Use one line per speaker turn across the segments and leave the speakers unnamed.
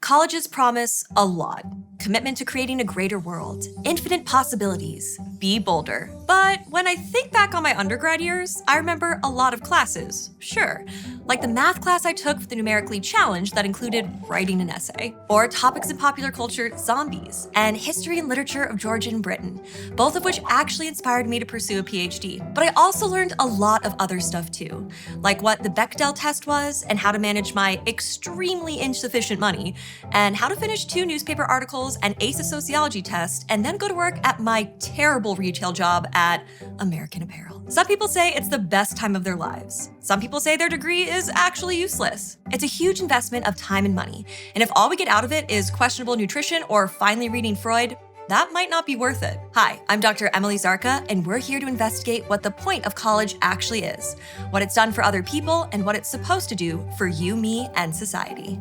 Colleges promise a lot. Commitment to creating a greater world, infinite possibilities, be bolder. But when I think back on my undergrad years, I remember a lot of classes, sure. Like the math class I took for the numerically challenged that included writing an essay, or topics in popular culture, zombies, and history and literature of Georgia and Britain, both of which actually inspired me to pursue a PhD. But I also learned a lot of other stuff too, like what the Bechdel test was, and how to manage my extremely insufficient money, and how to finish 2 newspaper articles and ace a sociology test, and then go to work at my terrible retail job at American Apparel. Some people say it's the best time of their lives. Some people say their degree is actually useless. It's a huge investment of time and money, and if all we get out of it is questionable nutrition or finally reading Freud, that might not be worth it. Hi, I'm Dr. Emily Zarka, and we're here to investigate what the point of college actually is, what it's done for other people, and what it's supposed to do for you, me, and society.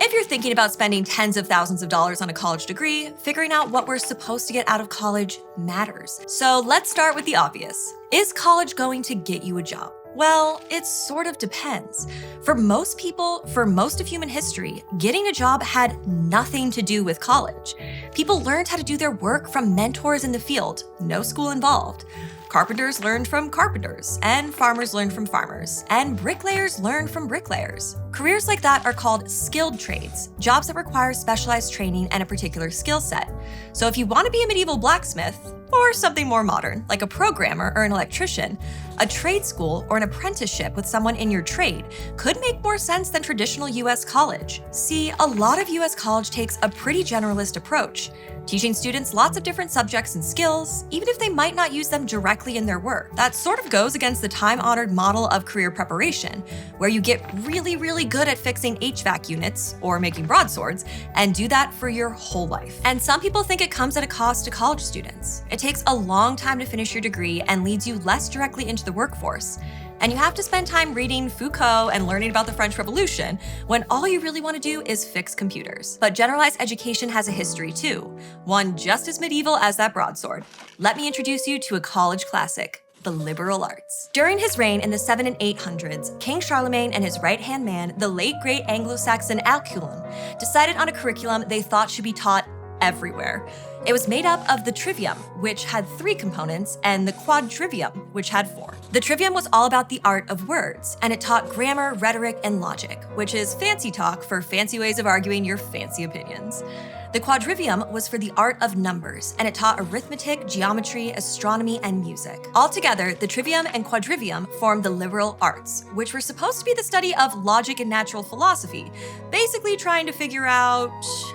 If you're thinking about spending tens of thousands of dollars on a college degree, figuring out what we're supposed to get out of college matters. So let's start with the obvious. Is college going to get you a job? Well, it sort of depends. For most people, for most of human history, getting a job had nothing to do with college. People learned how to do their work from mentors in the field, no school involved. Carpenters learned from carpenters, and farmers learned from farmers, and bricklayers learned from bricklayers. Careers like that are called skilled trades, jobs that require specialized training and a particular skill set. So if you want to be a medieval blacksmith, or something more modern, like a programmer or an electrician, a trade school or an apprenticeship with someone in your trade could make more sense than traditional US college. See, a lot of US college takes a pretty generalist approach, teaching students lots of different subjects and skills, even if they might not use them directly in their work. That sort of goes against the time-honored model of career preparation, where you get really good at fixing HVAC units or making broadswords, and do that for your whole life. And some people think it comes at a cost to college students. It takes a long time to finish your degree and leads you less directly into the workforce. And you have to spend time reading Foucault and learning about the French Revolution when all you really want to do is fix computers. But generalized education has a history too, one just as medieval as that broadsword. Let me introduce you to a college classic, the liberal arts. During his reign in the 700s and 800s, King Charlemagne and his right-hand man, the late great Anglo-Saxon Alcuin, decided on a curriculum they thought should be taught everywhere. It was made up of the trivium, which had 3 components, and the quadrivium, which had 4. The trivium was all about the art of words, and it taught grammar, rhetoric, and logic, which is fancy talk for fancy ways of arguing your fancy opinions. The quadrivium was for the art of numbers, and it taught arithmetic, geometry, astronomy, and music. Altogether, the trivium and quadrivium formed the liberal arts, which were supposed to be the study of logic and natural philosophy, basically trying to figure out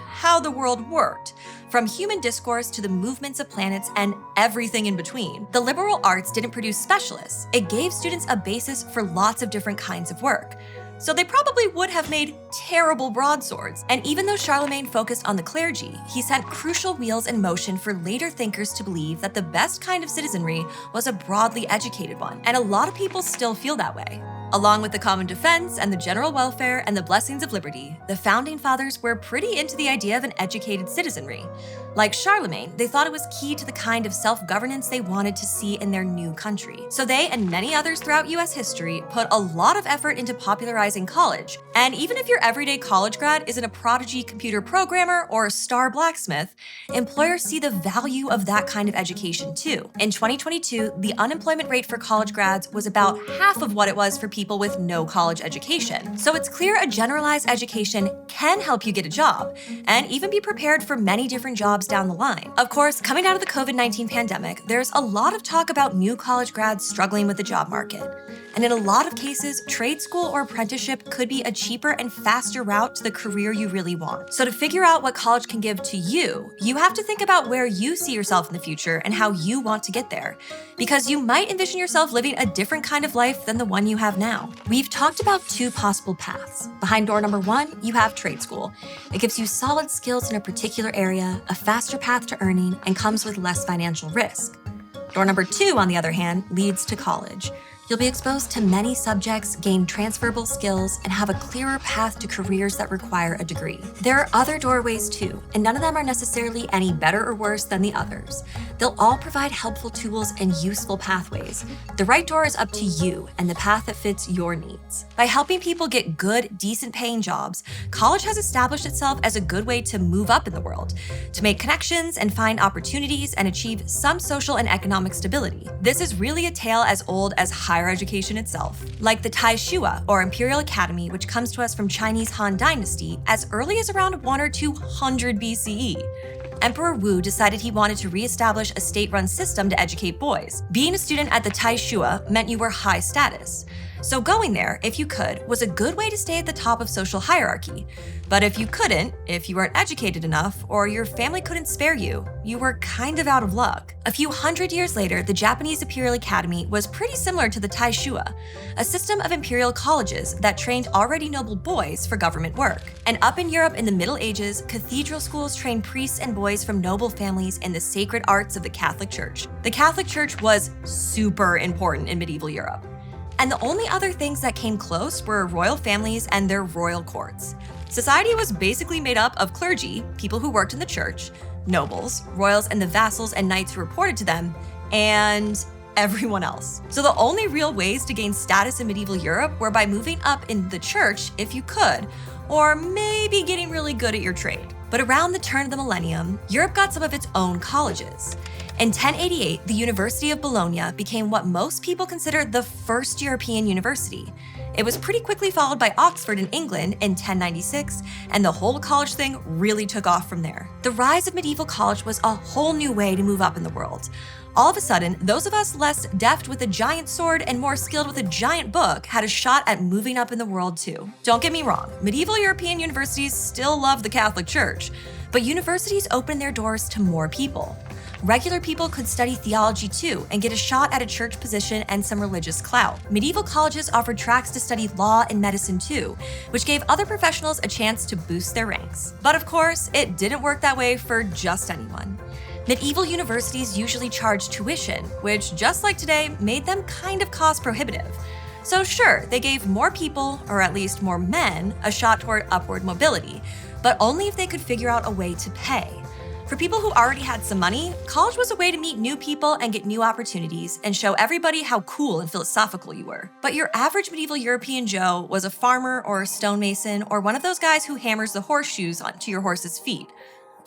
how the world worked, from human discourse to the movements of planets and everything in between. The liberal arts didn't produce specialists. It gave students a basis for lots of different kinds of work. So they probably would have made terrible broadswords. And even though Charlemagne focused on the clergy, he sent crucial wheels in motion for later thinkers to believe that the best kind of citizenry was a broadly educated one. And a lot of people still feel that way. Along with the common defense and the general welfare and the blessings of liberty, the founding fathers were pretty into the idea of an educated citizenry. Like Charlemagne, they thought it was key to the kind of self-governance they wanted to see in their new country. So they and many others throughout US history put a lot of effort into popularizing college. And even if your everyday college grad isn't a prodigy computer programmer or a star blacksmith, employers see the value of that kind of education too. In 2022, the unemployment rate for college grads was about half of what it was for people with no college education. So it's clear a generalized education can help you get a job, and even be prepared for many different jobs down the line. Of course, coming out of the COVID-19 pandemic, there's a lot of talk about new college grads struggling with the job market. And in a lot of cases, trade school or apprenticeship could be a cheaper and faster route to the career you really want. So to figure out what college can give to you, you have to think about where you see yourself in the future and how you want to get there. Because you might envision yourself living a different kind of life than the one you have now. We've talked about 2 possible paths. Behind door number 1, you have trade school. It gives you solid skills in a particular area, a faster path to earning, and comes with less financial risk. Door number 2, on the other hand, leads to college. You'll be exposed to many subjects, gain transferable skills, and have a clearer path to careers that require a degree. There are other doorways too, and none of them are necessarily any better or worse than the others. They'll all provide helpful tools and useful pathways. The right door is up to you and the path that fits your needs. By helping people get good, decent paying jobs, college has established itself as a good way to move up in the world, to make connections and find opportunities and achieve some social and economic stability. This is really a tale as old as higher education itself. Like the Taishua, or Imperial Academy, which comes to us from Chinese Han Dynasty as early as around 1 or 200 BCE. Emperor Wu decided he wanted to reestablish a state-run system to educate boys. Being a student at the Taishua meant you were high status. So going there, if you could, was a good way to stay at the top of social hierarchy. But if you couldn't, if you weren't educated enough, or your family couldn't spare you, you were kind of out of luck. A few hundred years later, the Japanese Imperial Academy was pretty similar to the Taishua, a system of imperial colleges that trained already noble boys for government work. And up in Europe in the Middle Ages, cathedral schools trained priests and boys from noble families in the sacred arts of the Catholic Church. The Catholic Church was super important in medieval Europe. And the only other things that came close were royal families and their royal courts. Society was basically made up of clergy, people who worked in the church, nobles, royals and the vassals and knights who reported to them, and everyone else. So the only real ways to gain status in medieval Europe were by moving up in the church if you could, or maybe getting really good at your trade. But around the turn of the millennium, Europe got some of its own colleges. In 1088, the University of Bologna became what most people consider the first European university. It was pretty quickly followed by Oxford in England in 1096, and the whole college thing really took off from there. The rise of medieval college was a whole new way to move up in the world. All of a sudden, those of us less deft with a giant sword and more skilled with a giant book had a shot at moving up in the world too. Don't get me wrong, medieval European universities still love the Catholic Church, but universities opened their doors to more people. Regular people could study theology too and get a shot at a church position and some religious clout. Medieval colleges offered tracks to study law and medicine too, which gave other professionals a chance to boost their ranks. But of course, it didn't work that way for just anyone. Medieval universities usually charged tuition, which just like today, made them kind of cost prohibitive. So sure, they gave more people, or at least more men, a shot toward upward mobility, but only if they could figure out a way to pay. For people who already had some money, college was a way to meet new people and get new opportunities and show everybody how cool and philosophical you were. But your average medieval European Joe was a farmer or a stonemason or one of those guys who hammers the horseshoes onto your horse's feet.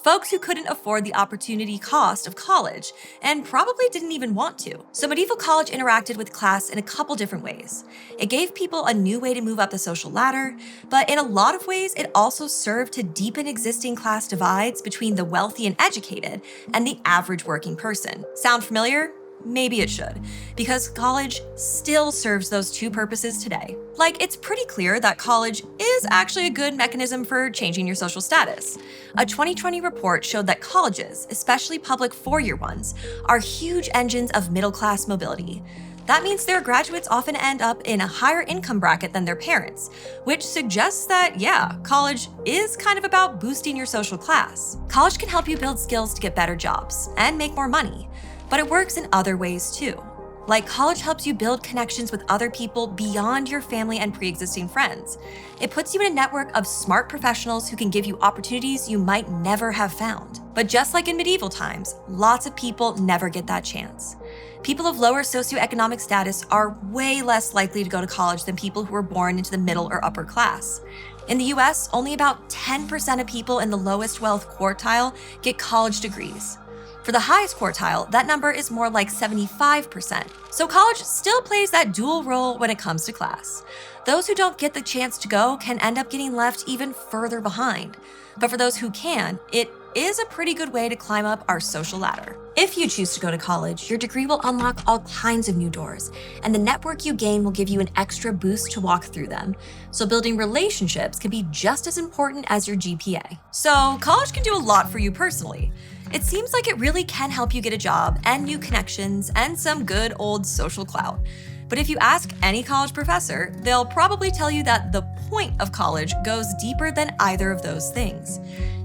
Folks who couldn't afford the opportunity cost of college and probably didn't even want to. So medieval college interacted with class in a couple different ways. It gave people a new way to move up the social ladder, but in a lot of ways, it also served to deepen existing class divides between the wealthy and educated and the average working person. Sound familiar? Maybe it should, because college still serves those two purposes today. Like, it's pretty clear that college is actually a good mechanism for changing your social status. A 2020 report showed that colleges, especially public four-year ones, are huge engines of middle-class mobility. That means their graduates often end up in a higher income bracket than their parents, which suggests that, yeah, college is kind of about boosting your social class. College can help you build skills to get better jobs and make more money. But it works in other ways too. Like, college helps you build connections with other people beyond your family and pre-existing friends. It puts you in a network of smart professionals who can give you opportunities you might never have found. But just like in medieval times, lots of people never get that chance. People of lower socioeconomic status are way less likely to go to college than people who were born into the middle or upper class. In the US, only about 10% of people in the lowest wealth quartile get college degrees. For the highest quartile, that number is more like 75%. So college still plays that dual role when it comes to class. Those who don't get the chance to go can end up getting left even further behind. But for those who can, it is a pretty good way to climb up our social ladder. If you choose to go to college, your degree will unlock all kinds of new doors, and the network you gain will give you an extra boost to walk through them. So building relationships can be just as important as your GPA. So college can do a lot for you personally. It seems like it really can help you get a job and new connections and some good old social clout. But if you ask any college professor, they'll probably tell you that the point of college goes deeper than either of those things.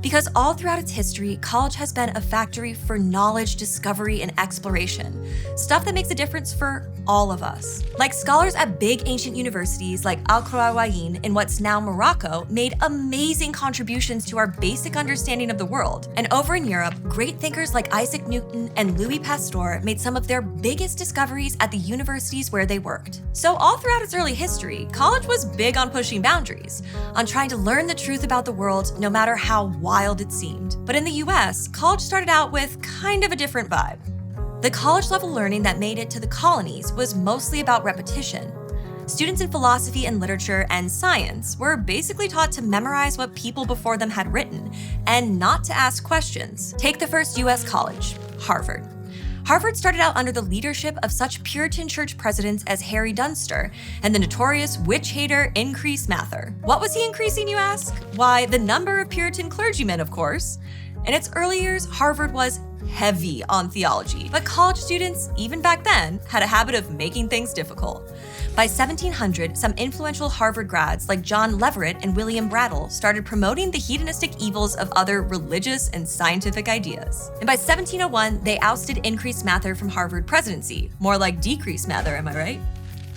Because all throughout its history, college has been a factory for knowledge, discovery, and exploration. Stuff that makes a difference for all of us. Like scholars at big ancient universities like Al-Qarawiyyin in what's now Morocco made amazing contributions to our basic understanding of the world. And over in Europe, great thinkers like Isaac Newton and Louis Pasteur made some of their biggest discoveries at the universities where they worked. So all throughout its early history, college was big on pushing boundaries, on trying to learn the truth about the world no matter how wild it seemed. But in the US, college started out with kind of a different vibe. The college-level learning that made it to the colonies was mostly about repetition. Students in philosophy and literature and science were basically taught to memorize what people before them had written and not to ask questions. Take the first US college, Harvard. Harvard started out under the leadership of such Puritan church presidents as Harry Dunster and the notorious witch-hater Increase Mather. What was he increasing, you ask? Why, the number of Puritan clergymen, of course. In its early years, Harvard was heavy on theology, but college students, even back then, had a habit of making things difficult. By 1700, some influential Harvard grads like John Leverett and William Brattle started promoting the hedonistic evils of other religious and scientific ideas. And by 1701, they ousted Increase Mather from Harvard presidency. More like Decrease Mather, am I right?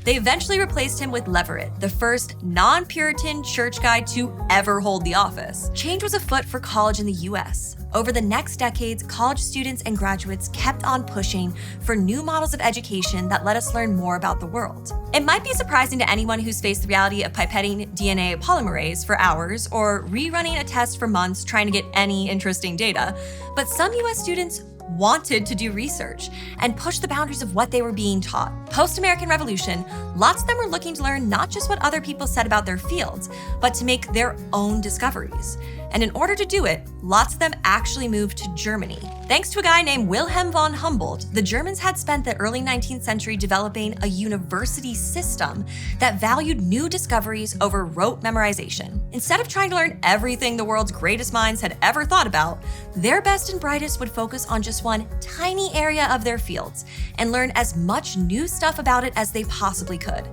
They eventually replaced him with Leverett, the first non-Puritan church guy to ever hold the office. Change was afoot for college in the US. Over the next decades, college students and graduates kept on pushing for new models of education that let us learn more about the world. It might be surprising to anyone who's faced the reality of pipetting DNA polymerase for hours or rerunning a test for months trying to get any interesting data, but some US students wanted to do research and push the boundaries of what they were being taught. Post-American Revolution, lots of them were looking to learn not just what other people said about their fields, but to make their own discoveries. And in order to do it, lots of them actually moved to Germany. Thanks to a guy named Wilhelm von Humboldt, the Germans had spent the early 19th century developing a university system that valued new discoveries over rote memorization. Instead of trying to learn everything the world's greatest minds had ever thought about, their best and brightest would focus on just one tiny area of their fields and learn as much new stuff about it as they possibly could.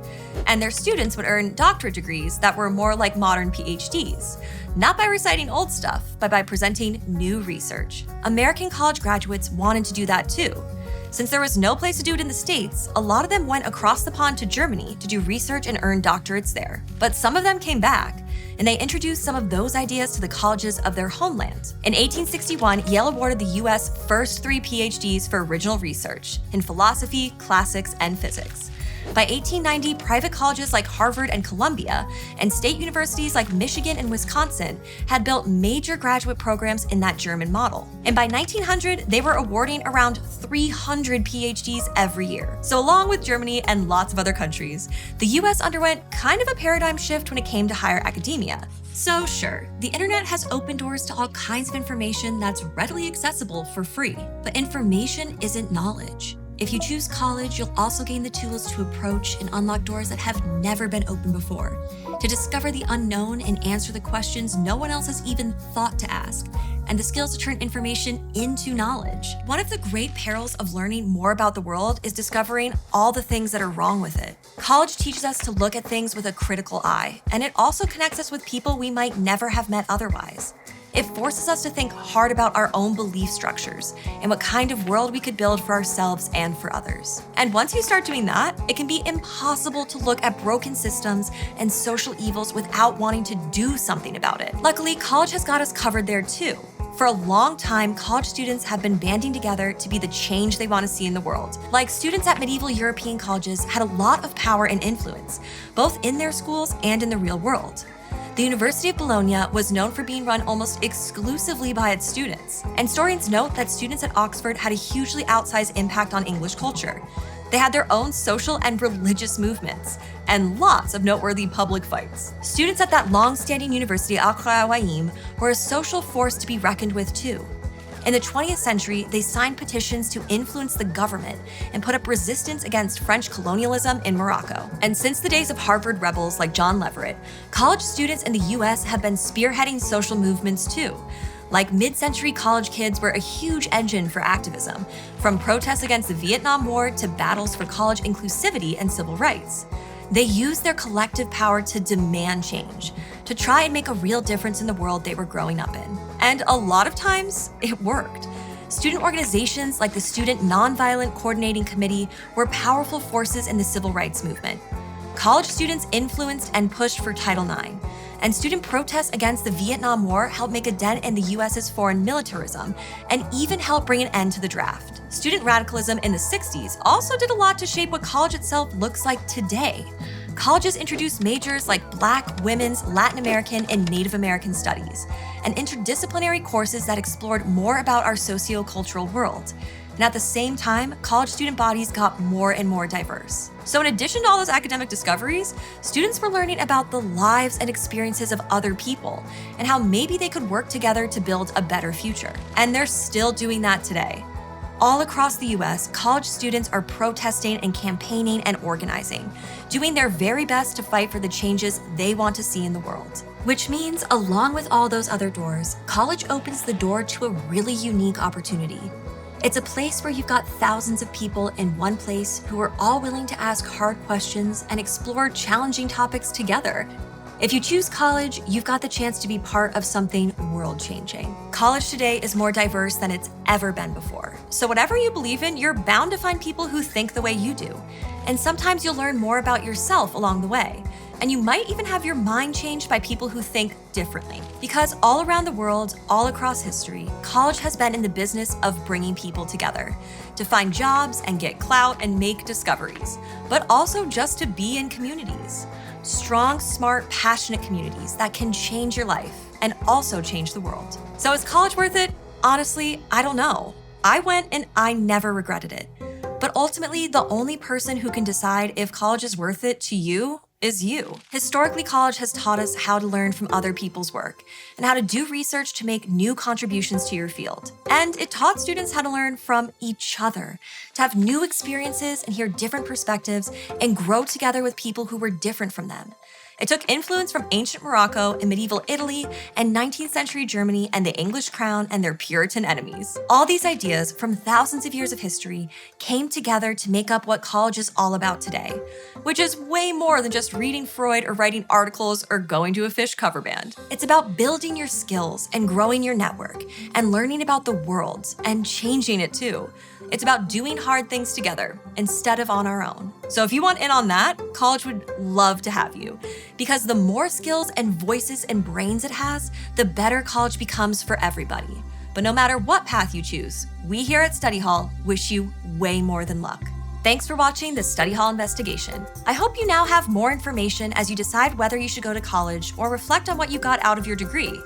And their students would earn doctorate degrees that were more like modern PhDs, not by reciting old stuff, but by presenting new research. American college graduates wanted to do that too. Since there was no place to do it in the States, a lot of them went across the pond to Germany to do research and earn doctorates there. But some of them came back, and they introduced some of those ideas to the colleges of their homeland. In 1861, Yale awarded the US first 3 PhDs for original research in philosophy, classics, and physics. By 1890, private colleges like Harvard and Columbia, and state universities like Michigan and Wisconsin had built major graduate programs in that German model. And by 1900, they were awarding around 300 PhDs every year. So along with Germany and lots of other countries, the US underwent kind of a paradigm shift when it came to higher academia. So sure, the internet has opened doors to all kinds of information that's readily accessible for free, but information isn't knowledge. If you choose college, you'll also gain the tools to approach and unlock doors that have never been opened before, to discover the unknown and answer the questions no one else has even thought to ask, and the skills to turn information into knowledge. One of the great perils of learning more about the world is discovering all the things that are wrong with it. College teaches us to look at things with a critical eye, and it also connects us with people we might never have met otherwise. It forces us to think hard about our own belief structures and what kind of world we could build for ourselves and for others. And once you start doing that, it can be impossible to look at broken systems and social evils without wanting to do something about it. Luckily, college has got us covered there too. For a long time, college students have been banding together to be the change they want to see in the world. Like students at medieval European colleges had a lot of power and influence, both in their schools and in the real world. The University of Bologna was known for being run almost exclusively by its students, and historians note that students at Oxford had a hugely outsized impact on English culture. They had their own social and religious movements, and lots of noteworthy public fights. Students at that long-standing university, Al-Qarawiyyin, were a social force to be reckoned with too. In the 20th century, they signed petitions to influence the government and put up resistance against French colonialism in Morocco. And since the days of Harvard rebels like John Leverett, college students in the US have been spearheading social movements too. Like mid-century college kids were a huge engine for activism, from protests against the Vietnam War to battles for college inclusivity and civil rights. They used their collective power to demand change, to try and make a real difference in the world they were growing up in. And a lot of times, it worked. Student organizations like the Student Nonviolent Coordinating Committee were powerful forces in the civil rights movement. College students influenced and pushed for Title IX, and student protests against the Vietnam War helped make a dent in the US's foreign militarism and even helped bring an end to the draft. Student radicalism in the 60s also did a lot to shape what college itself looks like today. Colleges introduced majors like Black, Women's, Latin American, and Native American studies, and interdisciplinary courses that explored more about our socio-cultural world. And at the same time, college student bodies got more and more diverse. So in addition to all those academic discoveries, students were learning about the lives and experiences of other people and how maybe they could work together to build a better future. And they're still doing that today. All across the US, college students are protesting and campaigning and organizing, doing their very best to fight for the changes they want to see in the world. Which means, along with all those other doors, college opens the door to a really unique opportunity. It's a place where you've got thousands of people in one place who are all willing to ask hard questions and explore challenging topics together. If you choose college, you've got the chance to be part of something world-changing. College today is more diverse than it's ever been before. So whatever you believe in, you're bound to find people who think the way you do. And sometimes you'll learn more about yourself along the way. And you might even have your mind changed by people who think differently. Because all around the world, all across history, college has been in the business of bringing people together, to find jobs and get clout and make discoveries, but also just to be in communities. Strong, smart, passionate communities that can change your life and also change the world. So is college worth it? Honestly, I don't know. I went and I never regretted it. But ultimately, the only person who can decide if college is worth it to you is you. Historically, college has taught us how to learn from other people's work and how to do research to make new contributions to your field. And it taught students how to learn from each other, to have new experiences and hear different perspectives and grow together with people who were different from them. It took influence from ancient Morocco and medieval Italy and 19th century Germany and the English crown and their Puritan enemies. All these ideas from thousands of years of history came together to make up what college is all about today, which is way more than just reading Freud or writing articles or going to a Fish cover band. It's about building your skills and growing your network and learning about the world and changing it too. It's about doing hard things together instead of on our own. So if you want in on that, college would love to have you. Because the more skills and voices and brains it has, the better college becomes for everybody. But no matter what path you choose, we here at Study Hall wish you way more than luck. Thanks for watching this Study Hall investigation. I hope you now have more information as you decide whether you should go to college or reflect on what you got out of your degree.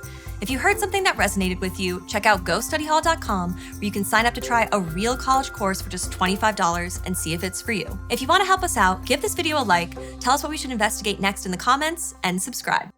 If you heard something that resonated with you, check out GoStudyHall.com, where you can sign up to try a real college course for just $25 and see if it's for you. If you want to help us out, give this video a like, tell us what we should investigate next in the comments, and subscribe.